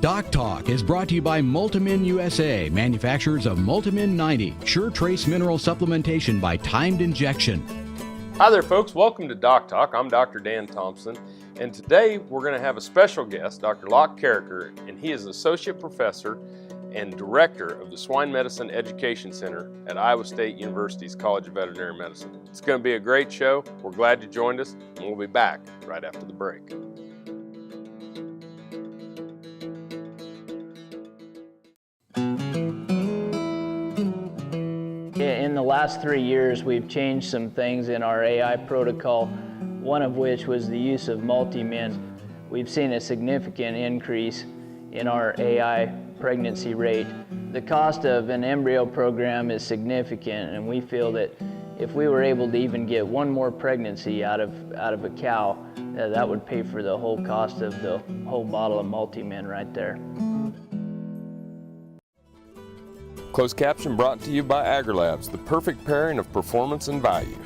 DocTalk is brought to you by Multimin USA, manufacturers of Multimin 90, Sure Trace Mineral Supplementation by Timed Injection. Hi there, folks. Welcome to DocTalk. I'm Dr. Dan Thompson, and today we're going to have a special guest, Dr. Locke Carricker, and he is Associate Professor and Director of the Swine Medicine Education Center at Iowa State University's College of Veterinary Medicine. It's going to be a great show. We're glad you joined us, and we'll be back right after the break. In the last 3 years, we've changed some things in our AI protocol, one of which was the use of multi-min. We've seen a significant increase in our AI pregnancy rate. The cost of an embryo program is significant, and we feel that if we were able to even get one more pregnancy out of a cow, that would pay for the whole cost of the whole bottle of multi-min right there. Closed caption brought to you by AgriLabs, the perfect pairing of performance and value.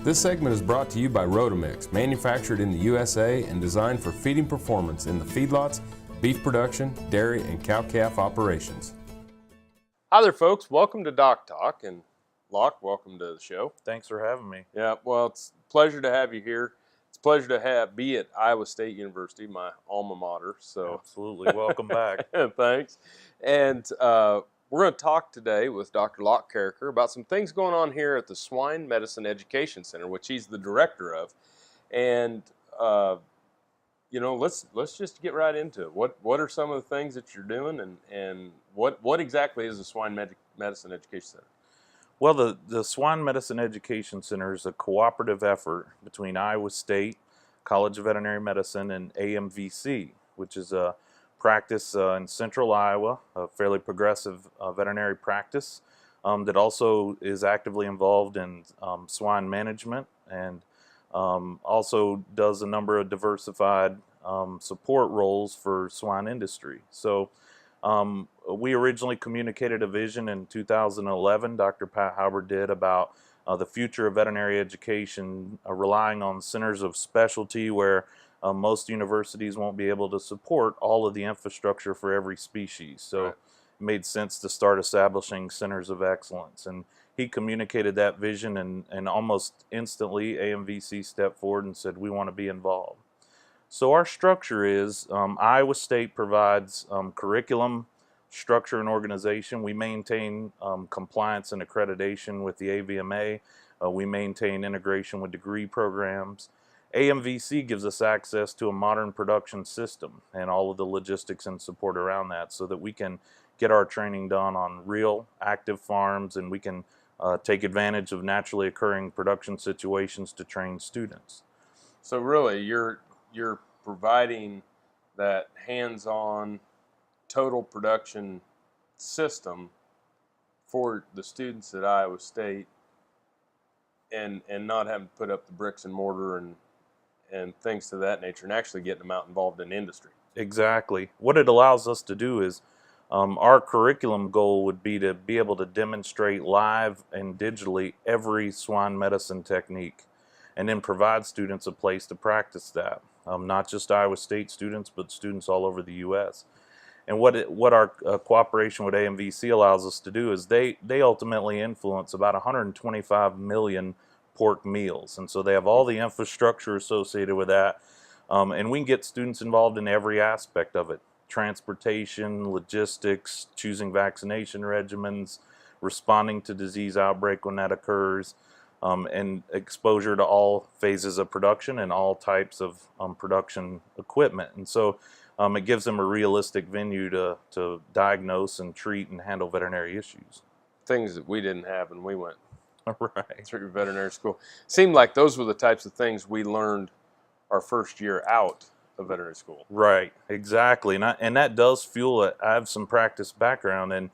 This segment is brought to you by Rotomix, manufactured in the USA and designed for feeding performance in the feedlots, beef production, dairy, and cow-calf operations. Hi there, folks. Welcome to DocTalk, and Locke, welcome to the show. Thanks for having me. Yeah, well, it's a pleasure to have you here. It's a pleasure to be at Iowa State University, my alma mater. So Absolutely. Welcome back. Thanks. And we're going to talk today with Dr. Locke Carricker about some things going on here at the Swine Medicine Education Center, which he's the director of. And you know, let's just get right into it. What are some of the things that you're doing, and what exactly is the Swine Medicine Education Center? Well, the Swine Medicine Education Center is a cooperative effort between Iowa State, College of Veterinary Medicine, and AMVC, which is a practice in central Iowa, a fairly progressive veterinary practice that also is actively involved in swine management and also does a number of diversified support roles for swine industry. So we originally communicated a vision in 2011, Dr. Pat Howard did, about the future of veterinary education relying on centers of specialty where most universities won't be able to support all of the infrastructure for every species. So Right. It made sense to start establishing centers of excellence. And he communicated that vision, and almost instantly AMVC stepped forward and said, we want to be involved. So our structure is Iowa State provides curriculum, structure, and organization. We maintain compliance and accreditation with the AVMA. We maintain integration with degree programs. AMVC gives us access to a modern production system and all of the logistics and support around that so that we can get our training done on real active farms, and we can take advantage of naturally occurring production situations to train students. So really, you're providing that hands-on total production system for the students at Iowa State, and not having to put up the bricks and mortar and things to that nature, and actually getting them out involved in industry. Exactly. What it allows us to do is our curriculum goal would be to be able to demonstrate live and digitally every swine medicine technique, and then provide students a place to practice that. Not just Iowa State students, but students all over the U.S. And what our cooperation with AMVC allows us to do is they ultimately influence about 125 million pork meals, and so they have all the infrastructure associated with that, and we can get students involved in every aspect of it: transportation, logistics, choosing vaccination regimens, responding to disease outbreak when that occurs, and exposure to all phases of production and all types of production equipment. And so it gives them a realistic venue to diagnose and treat and handle veterinary issues. Things that we didn't have when we went Right. through veterinary school. Seemed like those were the types of things we learned our first year out of veterinary school. Right, exactly, and that does fuel it. I have some practice background, and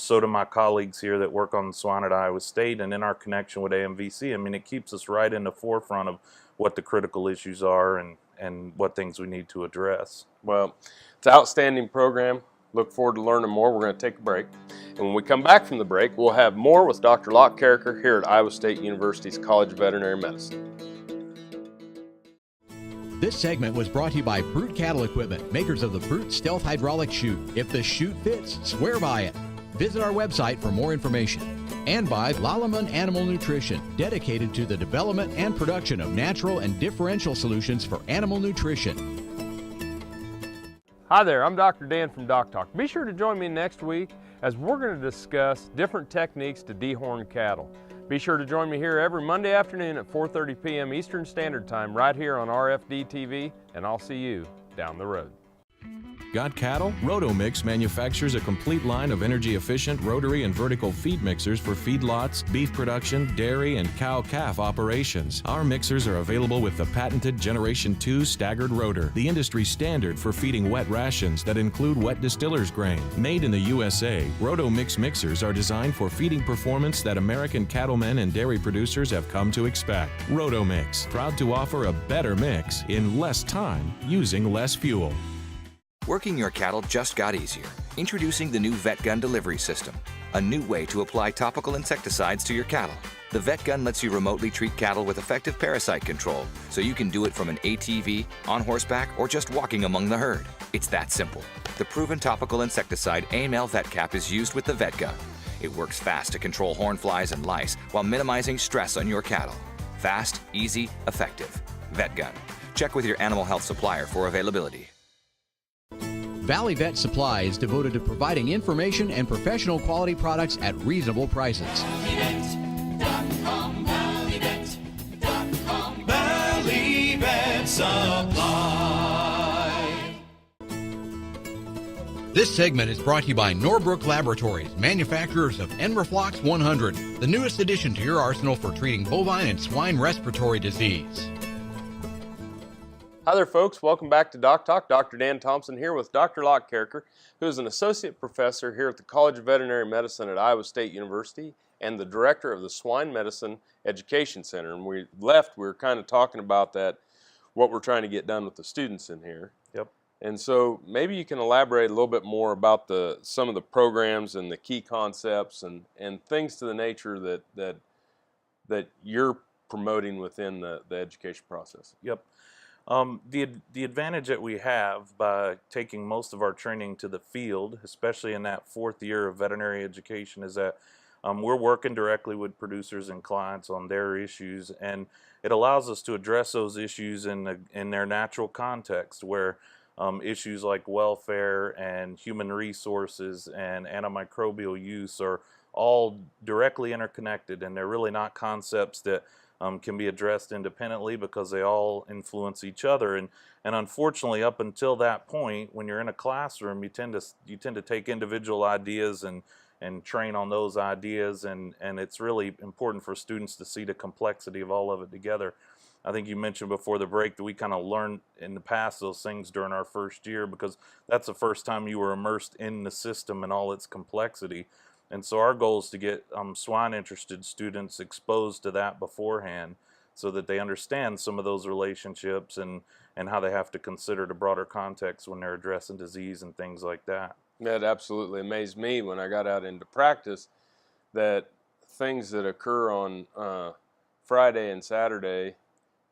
so do my colleagues here that work on swine at Iowa State, and in our connection with AMVC, I mean, it keeps us right in the forefront of what the critical issues are and what things we need to address. Well, it's an outstanding program. Look forward to learning more. We're going to take a break. And when we come back from the break, we'll have more with Dr. Locke Carricker here at Iowa State University's College of Veterinary Medicine. This segment was brought to you by Brute Cattle Equipment, makers of the Brute Stealth Hydraulic Chute. If the chute fits, swear by it. Visit our website for more information. And by Lalaman Animal Nutrition, dedicated to the development and production of natural and differential solutions for animal nutrition. Hi there, I'm Dr. Dan from DocTalk. Be sure to join me next week as we're going to discuss different techniques to dehorn cattle. Be sure to join me here every Monday afternoon at 4:30 p.m. Eastern Standard Time right here on RFD TV, and I'll see you down the road. Got cattle? Rotomix manufactures a complete line of energy-efficient rotary and vertical feed mixers for feedlots, beef production, dairy, and cow-calf operations. Our mixers are available with the patented Generation 2 staggered rotor, the industry standard for feeding wet rations that include wet distiller's grain. Made in the USA, Rotomix mixers are designed for feeding performance that American cattlemen and dairy producers have come to expect. Rotomix, proud to offer a better mix in less time using less fuel. Working your cattle just got easier. Introducing the new VetGun delivery system, a new way to apply topical insecticides to your cattle. The VetGun lets you remotely treat cattle with effective parasite control, so you can do it from an ATV, on horseback, or just walking among the herd. It's that simple. The proven topical insecticide AML VetCap is used with the VetGun. It works fast to control horn flies and lice while minimizing stress on your cattle. Fast, easy, effective. VetGun. Check with your animal health supplier for availability. Valley Vet Supply is devoted to providing information and professional quality products at reasonable prices. Valley Vet Supply. This segment is brought to you by Norbrook Laboratories, manufacturers of Enroflox 100, the newest addition to your arsenal for treating bovine and swine respiratory disease. Hi there, folks. Welcome back to DocTalk. Dr. Dan Thompson here with Dr. Locke Carricker, who is an associate professor here at the College of Veterinary Medicine at Iowa State University and the director of the Swine Medicine Education Center. And we were kind of talking about that, what we're trying to get done with the students in here. Yep. And so maybe you can elaborate a little bit more about some of the programs and the key concepts and things to the nature that you're promoting within the education process. Yep. The advantage that we have by taking most of our training to the field, especially in that fourth year of veterinary education, is that we're working directly with producers and clients on their issues, and it allows us to address those issues in their natural context, where issues like welfare and human resources and antimicrobial use are all directly interconnected, and they're really not concepts that can be addressed independently because they all influence each other. And unfortunately, up until that point, when you're in a classroom, you tend to take individual ideas and train on those ideas, and it's really important for students to see the complexity of all of it together. I think you mentioned before the break that we kind of learned in the past those things during our first year, because that's the first time you were immersed in the system and all its complexity. And so our goal is to get swine-interested students exposed to that beforehand so that they understand some of those relationships and how they have to consider the broader context when they're addressing disease and things like that. That absolutely amazed me when I got out into practice, that things that occur on Friday and Saturday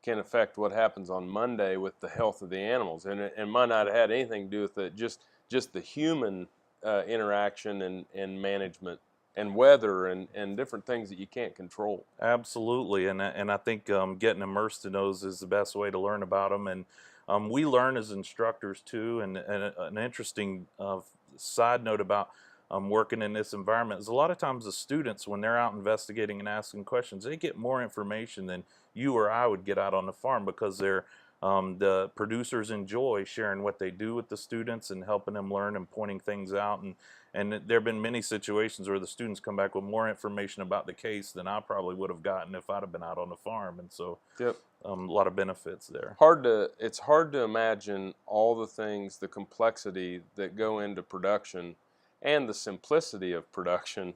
can affect what happens on Monday with the health of the animals. And it might not have had anything to do with it, just the human interaction and management and weather and different things that you can't control. Absolutely, and I think getting immersed in those is the best way to learn about them. And we learn as instructors too. And an interesting side note about working in this environment is a lot of times the students, when they're out investigating and asking questions, they get more information than you or I would get out on the farm, because they're the producers enjoy sharing what they do with the students and helping them learn and pointing things out. And there have been many situations where the students come back with more information about the case than I probably would have gotten if I'd have been out on the farm. And so Yep. A lot of benefits there. It's hard to imagine all the things, the complexity that go into production and the simplicity of production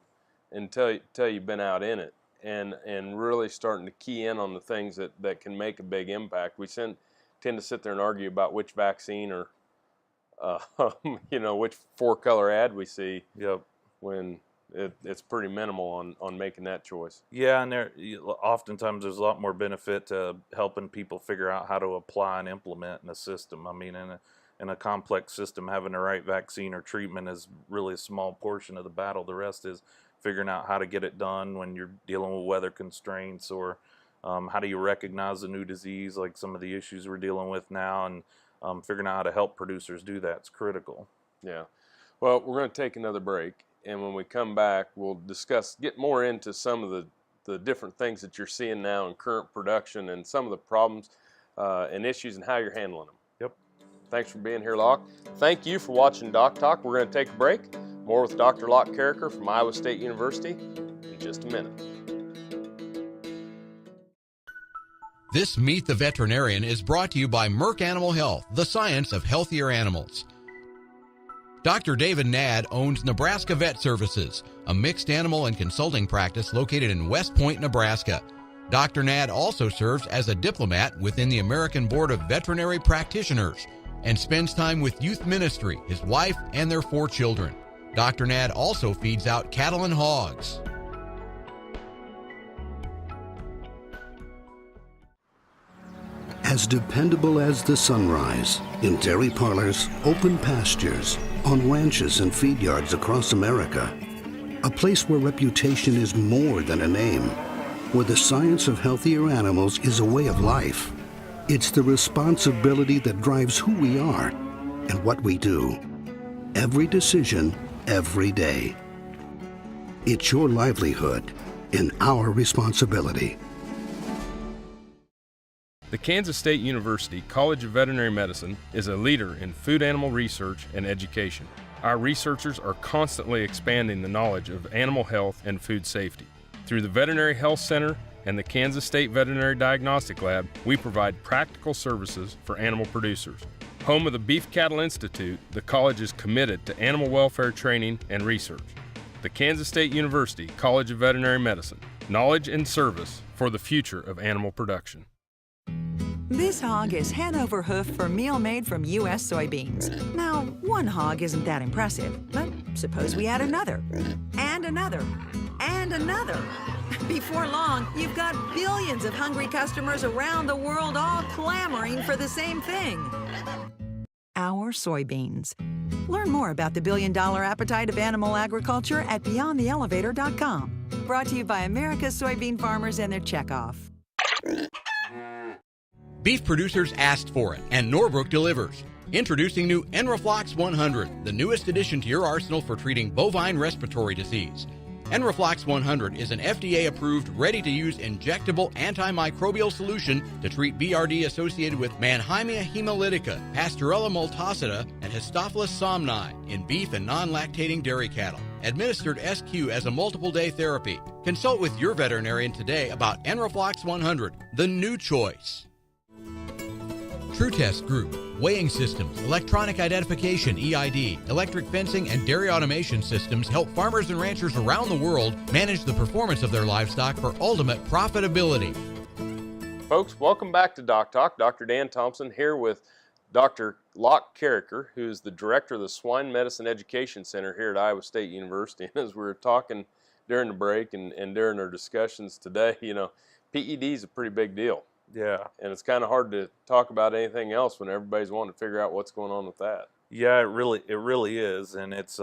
until you've been out in it and really starting to key in on the things that can make a big impact. We tend to sit there and argue about which vaccine or which 4-color ad we see. Yep. When it's pretty minimal on making that choice. Yeah, and oftentimes there's a lot more benefit to helping people figure out how to apply and implement in a system. I mean, in a complex system, having the right vaccine or treatment is really a small portion of the battle. The rest is figuring out how to get it done when you're dealing with weather constraints, or how do you recognize a new disease like some of the issues we're dealing with now, and figuring out how to help producers do that is critical. Yeah. Well, we're going to take another break, and when we come back, we'll get more into some of the different things that you're seeing now in current production and some of the problems and issues and how you're handling them. Yep. Thanks for being here, Locke. Thank you for watching DocTalk. We're going to take a break. More with Dr. Locke Carricker from Iowa State University in just a minute. This Meet the Veterinarian is brought to you by Merck Animal Health, the science of healthier animals. Dr. David Nadd owns Nebraska Vet Services, a mixed animal and consulting practice located in West Point, Nebraska. Dr. Nadd also serves as a diplomat within the American Board of Veterinary Practitioners and spends time with youth ministry, his wife, and their 4 children. Dr. Nadd also feeds out cattle and hogs. As dependable as the sunrise, in dairy parlors, open pastures, on ranches and feed yards across America. A place where reputation is more than a name, where the science of healthier animals is a way of life. It's the responsibility that drives who we are and what we do. Every decision, every day. It's your livelihood and our responsibility. The Kansas State University College of Veterinary Medicine is a leader in food animal research and education. Our researchers are constantly expanding the knowledge of animal health and food safety. Through the Veterinary Health Center and the Kansas State Veterinary Diagnostic Lab, we provide practical services for animal producers. Home of the Beef Cattle Institute, the college is committed to animal welfare training and research. The Kansas State University College of Veterinary Medicine, knowledge and service for the future of animal production. This hog is head over hoof for meal made from U.S. soybeans. Now, one hog isn't that impressive, but suppose we add another, and another, and another. Before long, you've got billions of hungry customers around the world all clamoring for the same thing. Our soybeans. Learn more about the billion-dollar appetite of animal agriculture at BeyondTheElevator.com. Brought to you by America's soybean farmers and their checkoff. Beef producers asked for it, and Norbrook delivers. Introducing new Enroflox 100, the newest addition to your arsenal for treating bovine respiratory disease. Enroflox 100 is an FDA-approved, ready-to-use injectable antimicrobial solution to treat BRD associated with Mannheimia hemolytica, Pasteurella multocida, and Histophilus somni in beef and non-lactating dairy cattle. Administered SQ as a multiple-day therapy. Consult with your veterinarian today about Enroflox 100, the new choice. TrueTest Group, weighing systems, electronic identification EID, electric fencing, and dairy automation systems help farmers and ranchers around the world manage the performance of their livestock for ultimate profitability. Folks, welcome back to DocTalk. Dr. Dan Thompson here with Dr. Locke Carricker, who is the director of the Swine Medicine Education Center here at Iowa State University. And as we were talking during the break and during our discussions today, you know, PED is a pretty big deal. Yeah. And it's kind of hard to talk about anything else when everybody's wanting to figure out what's going on with that. Yeah, it really is, and it's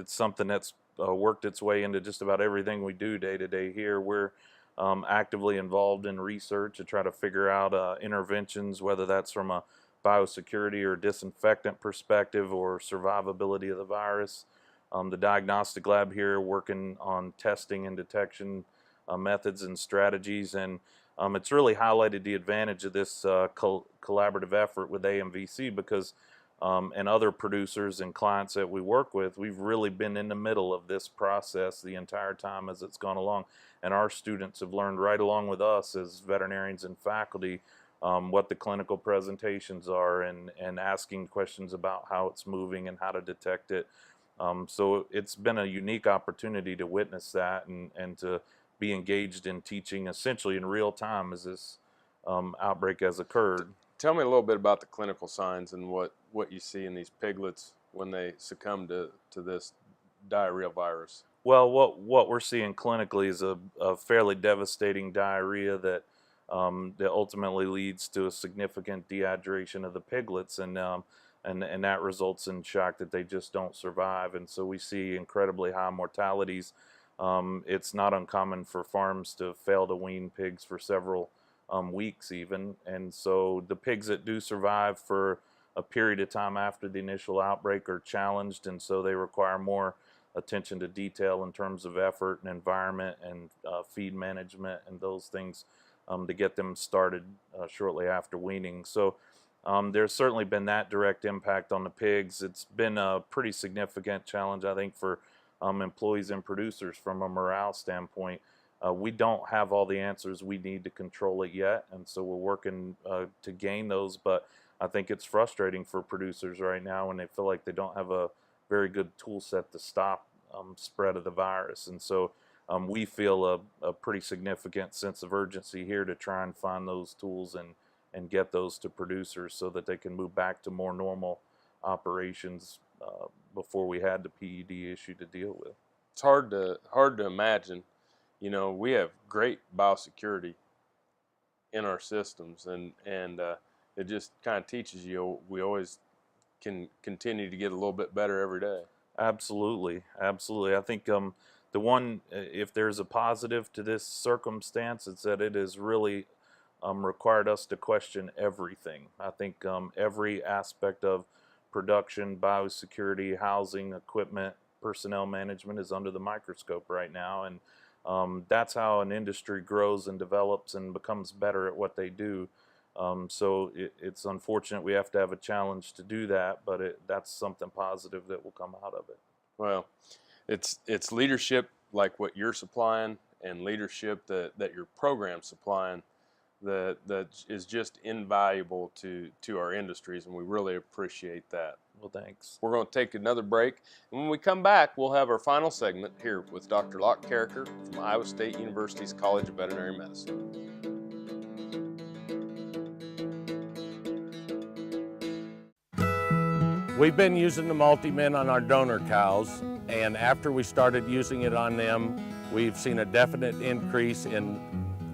something that's worked its way into just about everything we do day to day here. We're actively involved in research to try to figure out interventions, whether that's from a biosecurity or disinfectant perspective or survivability of the virus. The diagnostic lab here working on testing and detection methods and strategies, and it's really highlighted the advantage of this collaborative effort with AMVC because and other producers and clients that we work with, we've really been in the middle of this process the entire time as it's gone along. And our students have learned right along with us as veterinarians and faculty what the clinical presentations are and asking questions about how it's moving and how to detect it. So it's been a unique opportunity to witness that and to be engaged in teaching essentially in real time as this outbreak has occurred. Tell me a little bit about the clinical signs and what you see in these piglets when they succumb to this diarrheal virus. Well, what we're seeing clinically is a fairly devastating diarrhea that that ultimately leads to a significant dehydration of the piglets, and that results in shock that they just don't survive. And so we see incredibly high mortalities. It's not uncommon for farms to fail to wean pigs for several weeks even. And so the pigs that do survive for a period of time after the initial outbreak are challenged, and so they require more attention to detail in terms of effort and environment and feed management and those things to get them started shortly after weaning. So there's certainly been that direct impact on the pigs. It's been a pretty significant challenge, I think, for employees and producers from a morale standpoint. We don't have all the answers we need to control it yet, and so we're working to gain those, but I think it's frustrating for producers right now when they feel like they don't have a very good tool set to stop spread of the virus. And so we feel a pretty significant sense of urgency here to try and find those tools and get those to producers so that they can move back to more normal operations before we had the PED issue to deal with. It's hard to imagine. You know, we have great biosecurity in our systems, and it just kind of teaches you we always can continue to get a little bit better every day. Absolutely, absolutely. I think the one, if there's a positive to this circumstance, it's that it has really required us to question everything. I think every aspect of production, biosecurity, housing, equipment, personnel management is under the microscope right now, and that's how an industry grows and develops and becomes better at what they do. So it's unfortunate we have to have a challenge to do that, but that's something positive that will come out of it. Well, it's leadership like what you're supplying and leadership that your program's supplying that is just invaluable to our industries, and we really appreciate that. Well, thanks. We're going to take another break, and when we come back, we'll have our final segment here with Dr. Locke Carricker from Iowa State University's College of Veterinary Medicine. We've been using the multi-min on our donor cows, and after we started using it on them, we've seen a definite increase in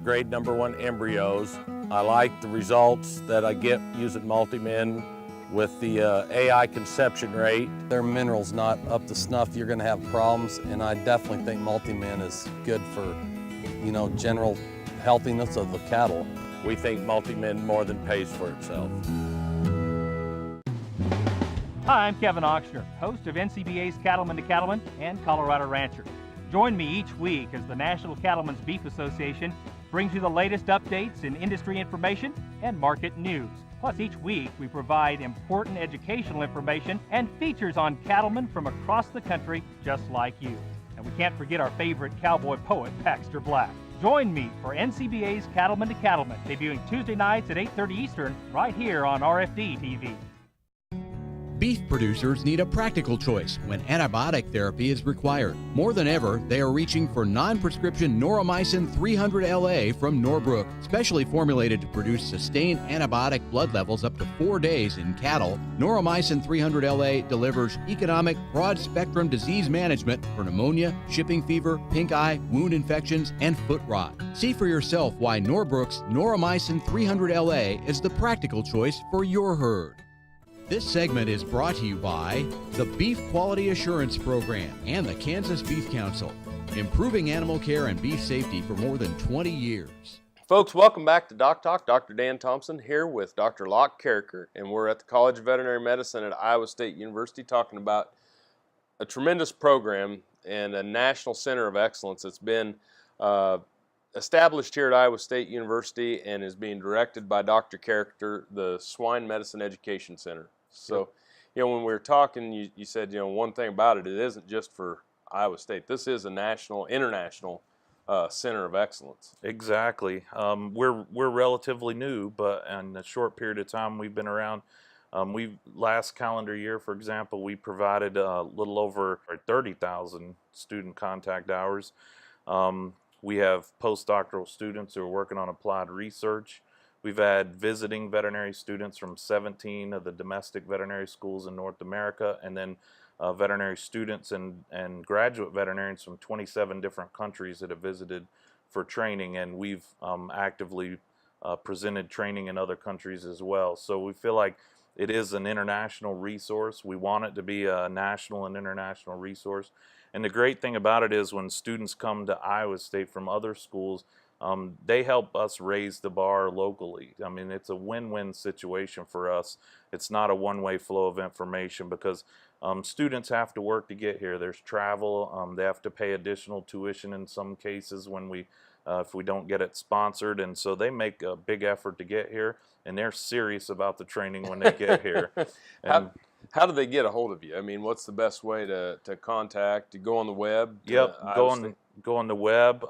grade number 1 embryos. I like the results that I get using multi-min with the AI conception rate. Their minerals not up to snuff, you're going to have problems, and I definitely think multi-min is good for, you know, general healthiness of the cattle. We think multi-min more than pays for itself. Hi, I'm Kevin Ochsner, host of NCBA's Cattleman to Cattleman and Colorado Rancher. Join me each week as the National Cattlemen's Beef Association brings you the latest updates in industry information and market news. Plus, each week we provide important educational information and features on cattlemen from across the country just like you. And we can't forget our favorite cowboy poet, Baxter Black. Join me for NCBA's Cattleman to Cattleman, debuting Tuesday nights at 8:30 Eastern, right here on RFD TV. Beef producers need a practical choice when antibiotic therapy is required. More than ever, they are reaching for non-prescription Noromycin 300LA from Norbrook, specially formulated to produce sustained antibiotic blood levels up to 4 days in cattle. Noromycin 300LA delivers economic, broad-spectrum disease management for pneumonia, shipping fever, pink eye, wound infections, and foot rot. See for yourself why Norbrook's Noromycin 300LA is the practical choice for your herd. This segment is brought to you by the Beef Quality Assurance Program and the Kansas Beef Council, improving animal care and beef safety for more than 20 years. Folks, welcome back to DocTalk. Dr. Dan Thompson here with Dr. Locke Carricker, and we're at the College of Veterinary Medicine at Iowa State University talking about a tremendous program and a national center of excellence that's been established here at Iowa State University and is being directed by Dr. Carricker, the Swine Medicine Education Center. So, you know, when we were talking, you said, you know, one thing about it, it isn't just for Iowa State. This is a national, international center of excellence. Exactly. We're relatively new, but in a short period of time we've been around. Last calendar year, for example, we provided a little over 30,000 student contact hours. We have postdoctoral students who are working on applied research. We've had visiting veterinary students from 17 of the domestic veterinary schools in North America, and then veterinary students and graduate veterinarians from 27 different countries that have visited for training, and we've actively presented training in other countries as well. So we feel like it is an international resource. We want it to be a national and international resource. And the great thing about it is when students come to Iowa State from other schools, they help us raise the bar locally. I mean, it's a win-win situation for us. It's not a one-way flow of information because students have to work to get here. There's travel. They have to pay additional tuition in some cases when if we don't get it sponsored, and so they make a big effort to get here, and they're serious about the training when they get here. And how do they get a hold of you? I mean, what's the best way to contact? To go on the web? Yep, go on the web,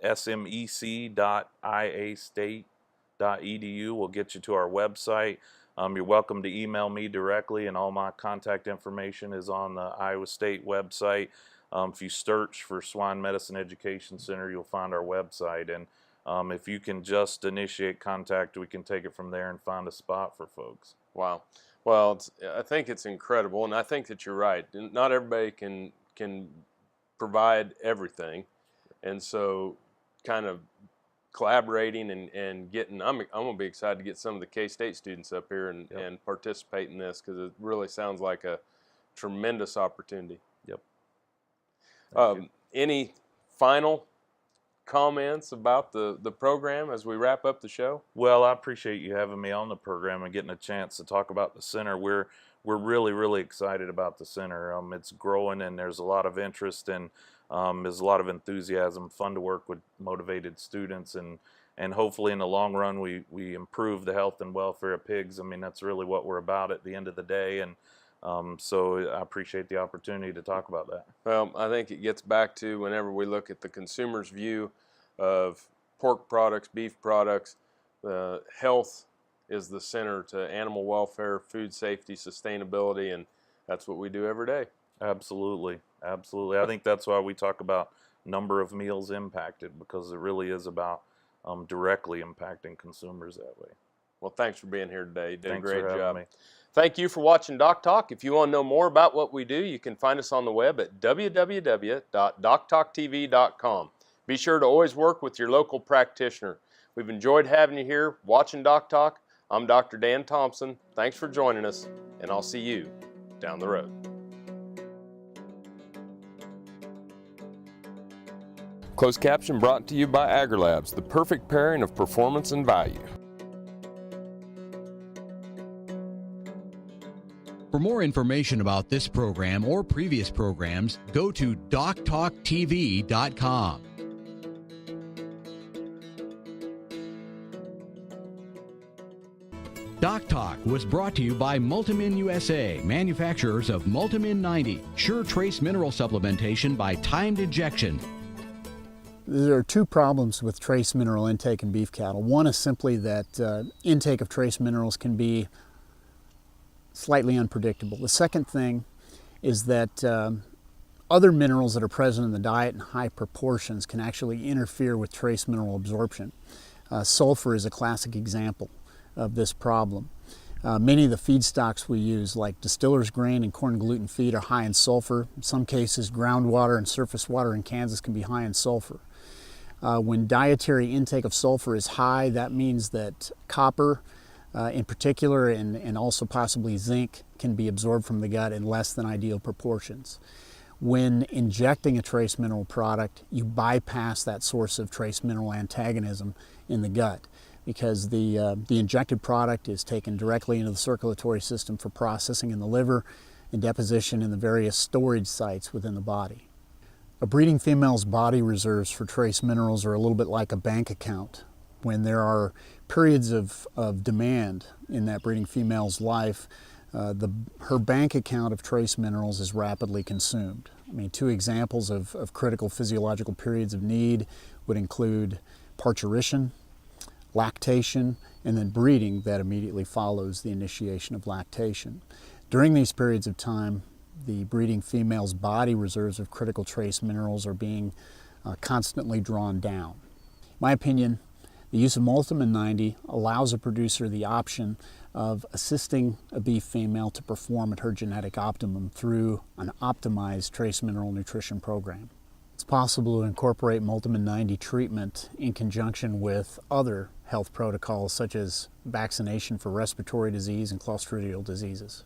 smec.iastate.edu will get you to our website. You're welcome to email me directly, and all my contact information is on the Iowa State website. If you search for Swine Medicine Education Center, you'll find our website, and if you can just initiate contact, we can take it from there and find a spot for folks. Wow. Well, I think it's incredible, and I think that you're right. Not everybody can provide everything, and so kind of collaborating and getting, I'm going to be excited to get some of the K-State students up here and participate in this, because it really sounds like a tremendous opportunity. Yep. Any final comments about the program as we wrap up the show? Well, I appreciate you having me on the program and getting a chance to talk about the center. We're really excited about the center. It's growing, and there's a lot of interest, and there's a lot of enthusiasm. Fun to work with motivated students, and hopefully in the long run we improve the health and welfare of pigs. I mean, that's really what we're about at the end of the day, and so I appreciate the opportunity to talk about that. Well, I think it gets back to whenever we look at the consumer's view of pork products, beef products, health is the center to animal welfare, food safety, sustainability, and that's what we do every day. Absolutely. Absolutely. I think that's why we talk about number of meals impacted, because it really is about directly impacting consumers that way. Well, thanks for being here today. You did Thanks a great for having job. me. Thank you for watching DocTalk. If you want to know more about what we do, you can find us on the web at www.doctalktv.com. Be sure to always work with your local practitioner. We've enjoyed having you here watching DocTalk. I'm Dr. Dan Thompson. Thanks for joining us, and I'll see you down the road. Closed caption brought to you by AgriLabs, the perfect pairing of performance and value. For more information about this program or previous programs, go to DocTalkTV.com. DocTalk was brought to you by Multimin USA, manufacturers of Multimin 90, sure trace mineral supplementation by timed injection. There are two problems with trace mineral intake in beef cattle. One is simply that intake of trace minerals can be slightly unpredictable. The second thing is that other minerals that are present in the diet in high proportions can actually interfere with trace mineral absorption. Sulfur is a classic example of this problem. Many of the feedstocks we use, like distiller's grain and corn gluten feed, are high in sulfur. In some cases, groundwater and surface water in Kansas can be high in sulfur. When dietary intake of sulfur is high, that means that copper in particular, and also possibly zinc, can be absorbed from the gut in less than ideal proportions. When injecting a trace mineral product, you bypass that source of trace mineral antagonism in the gut, because the injected product is taken directly into the circulatory system for processing in the liver and deposition in the various storage sites within the body. A breeding female's body reserves for trace minerals are a little bit like a bank account. When there are periods of demand in that breeding female's life, her bank account of trace minerals is rapidly consumed. I mean, two examples of critical physiological periods of need would include parturition, lactation, and then breeding that immediately follows the initiation of lactation. During these periods of time, the breeding female's body reserves of critical trace minerals are being constantly drawn down. In my opinion, The use of Multimin 90 allows a producer the option of assisting a beef female to perform at her genetic optimum through an optimized trace mineral nutrition program. It's possible to incorporate Multimin 90 treatment in conjunction with other health protocols such as vaccination for respiratory disease and clostridial diseases.